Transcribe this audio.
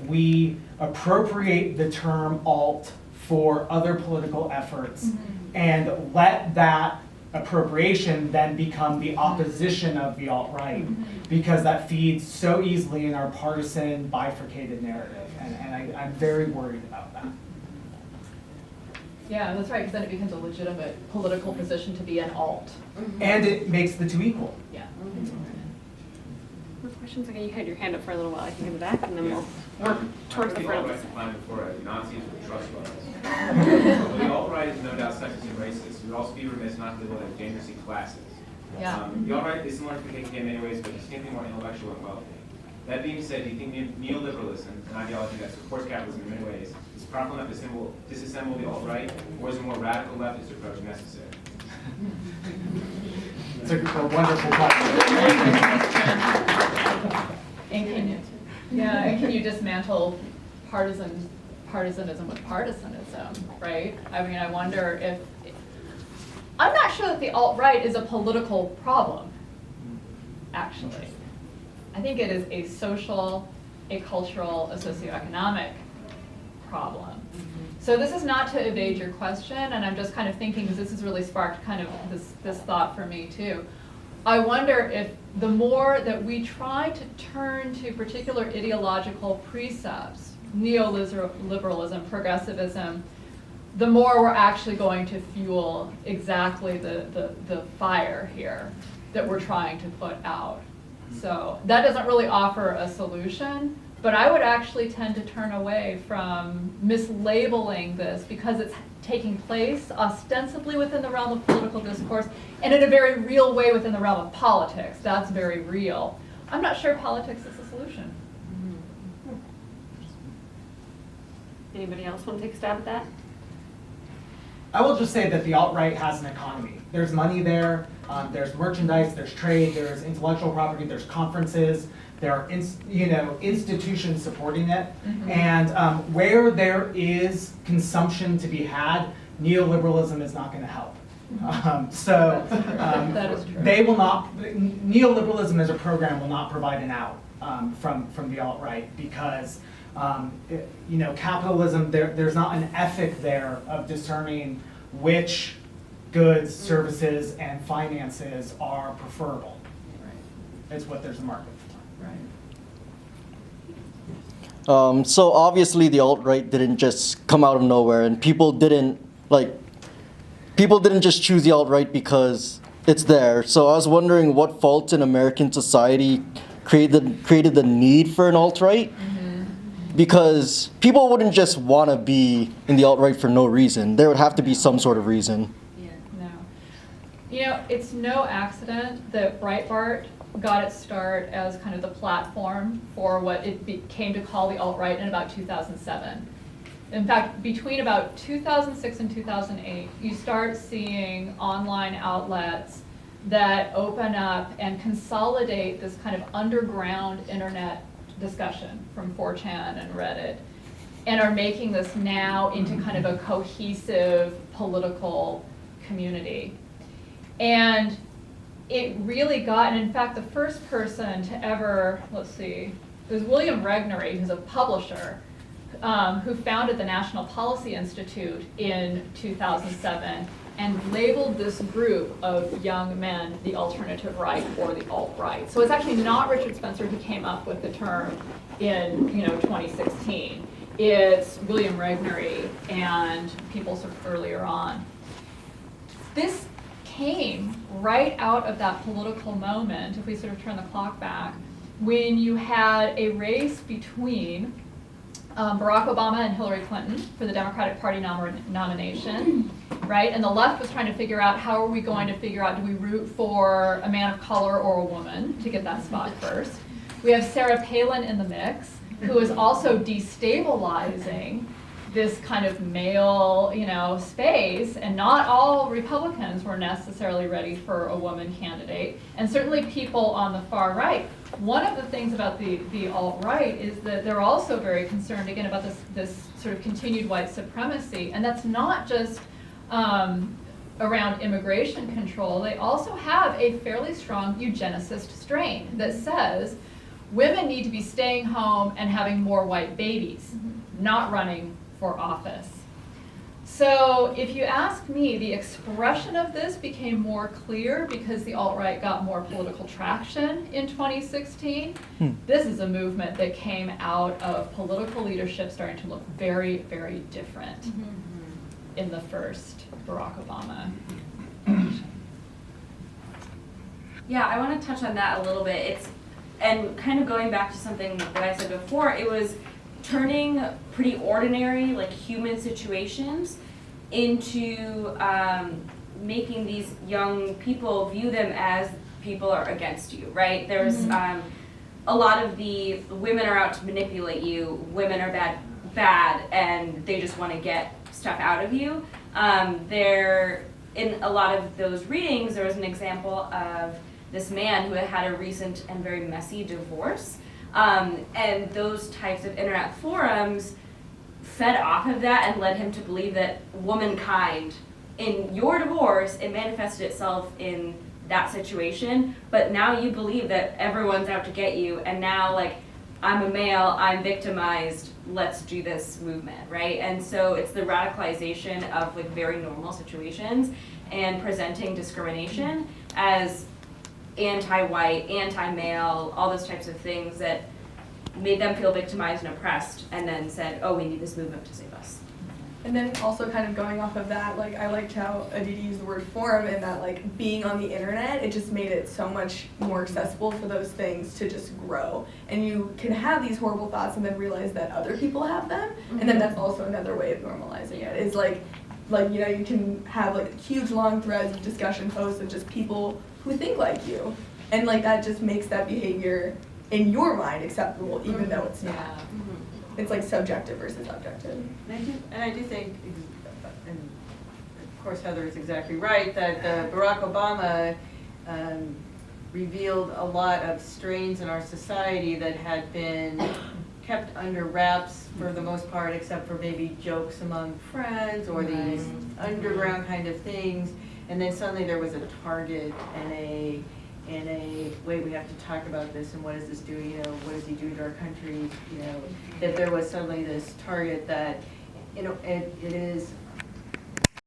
we appropriate the term alt for other political efforts and let that appropriation then become the opposition of the alt-right, because that feeds so easily in our partisan bifurcated narrative, and I'm very worried about that. Yeah, that's right, because then it becomes a legitimate political position to be an alt. And it makes the two equal. Yeah. More questions? Okay, you had your hand up for a little while, I think, in the back, and then we'll work towards the front. The alt-right declined before Nazis would trust us. The alt-right is no doubt sexist and racist. We would also be remiss not to label it dangerously classist. Yeah. The alt-right is similar to the KKK in many ways, but distinctly more intellectual and wealthy. That being said, do you think neoliberalism, an ideology that supports capitalism in many ways, is powerful enough to disassemble the alt-right, or is a more radical leftist approach necessary? It's a wonderful question. And can you dismantle partisanism with partisanism, right? I mean, I wonder if, I'm not sure that the alt-right is a political problem, actually. I think it is a social, a cultural, a socioeconomic problem. So this is not to evade your question, and I'm just kind of thinking, because this has really sparked kind of this thought for me too. I wonder if the more that we try to turn to particular ideological precepts, neoliberalism, progressivism, the more we're actually going to fuel exactly the fire here that we're trying to put out. So that doesn't really offer a solution, but I would actually tend to turn away from mislabeling this because it's taking place ostensibly within the realm of political discourse and in a very real way within the realm of politics. That's very real. I'm not sure politics is the solution. Anybody else want to take a stab at that? I will just say that the alt-right has an economy. There's money there, there's merchandise, there's trade, there's intellectual property, there's conferences, there are institutions supporting it. And where there is consumption to be had, neoliberalism is not going to help. That is true. They will not, neoliberalism as a program will not provide an out from the alt-right, because capitalism, there's not an ethic there of discerning which goods, services, and finances are preferable. Right. It's what there's a market for. Right. So obviously the alt-right didn't just come out of nowhere, and people didn't just choose the alt-right because it's there. So I was wondering what faults in American society created the need for an alt-right? Because people wouldn't just want to be in the alt-right for no reason. There would have to be some sort of reason. No. It's no accident that Breitbart got its start as kind of the platform for what it came to call the alt-right in about 2007. In fact, between about 2006 and 2008, you start seeing online outlets that open up and consolidate this kind of underground internet discussion from 4chan and Reddit, and are making this now into kind of a cohesive political community. And it really got, and in fact, the first person to ever, it was William Regnery, who's a publisher, who founded the National Policy Institute in 2007 and labeled this group of young men the alternative right or the alt-right. So it's actually not Richard Spencer who came up with the term in 2016. It's William Regnery and people sort of earlier on. This came right out of that political moment, if we sort of turn the clock back, when you had a race between Barack Obama and Hillary Clinton for the Democratic Party nomination, right? And the left was trying to figure out, how are we going to figure out, do we root for a man of color or a woman to get that spot first? We have Sarah Palin in the mix, who is also destabilizing this kind of male, space, and not all Republicans were necessarily ready for a woman candidate, and certainly people on the far right. One of the things about the alt-right is that they're also very concerned, again, about this sort of continued white supremacy, and that's not just around immigration control. They also have a fairly strong eugenicist strain that says, women need to be staying home and having more white babies, not running for office. So if you ask me, the expression of this became more clear because the alt-right got more political traction in 2016. This is a movement that came out of political leadership starting to look very, very different in the first Barack Obama. Yeah, I want to touch on that a little bit. And kind of going back to something that I said before, it was turning pretty ordinary, like human situations into making these young people view them as people are against you, right? There's a lot of the women are out to manipulate you, women are bad, and they just want to get stuff out of you. In a lot of those readings, there was an example of this man who had a recent and very messy divorce. And those types of internet forums fed off of that and led him to believe that womankind, in your divorce, it manifested itself in that situation, but now you believe that everyone's out to get you, and now, like, I'm a male, I'm victimized, let's do this movement, right? And so it's the radicalization of, like, very normal situations and presenting discrimination as anti-white, anti-male, all those types of things that made them feel victimized and oppressed, and then said, oh, we need this movement to save us. And then also kind of going off of that, like, I liked how Aditi used the word forum, and that, like, being on the internet, it just made it so much more accessible for those things to just grow. And you can have these horrible thoughts and then realize that other people have them, and then that's also another way of normalizing it, is like, you know, you can have, like, huge long threads of discussion posts of just people who think like you. And, like, that just makes that behavior in your mind acceptable, even though it's not. Yeah. It's like subjective versus objective. And I do think, and of course Heather is exactly right, that Barack Obama revealed a lot of strains in our society that had been kept under wraps for the most part, except for maybe jokes among friends or these underground kind of things. And then suddenly there was a target and a wait, we have to talk about this, and what is this doing, you know, what is he doing to our country, you know, that there was suddenly this target that, you know, it is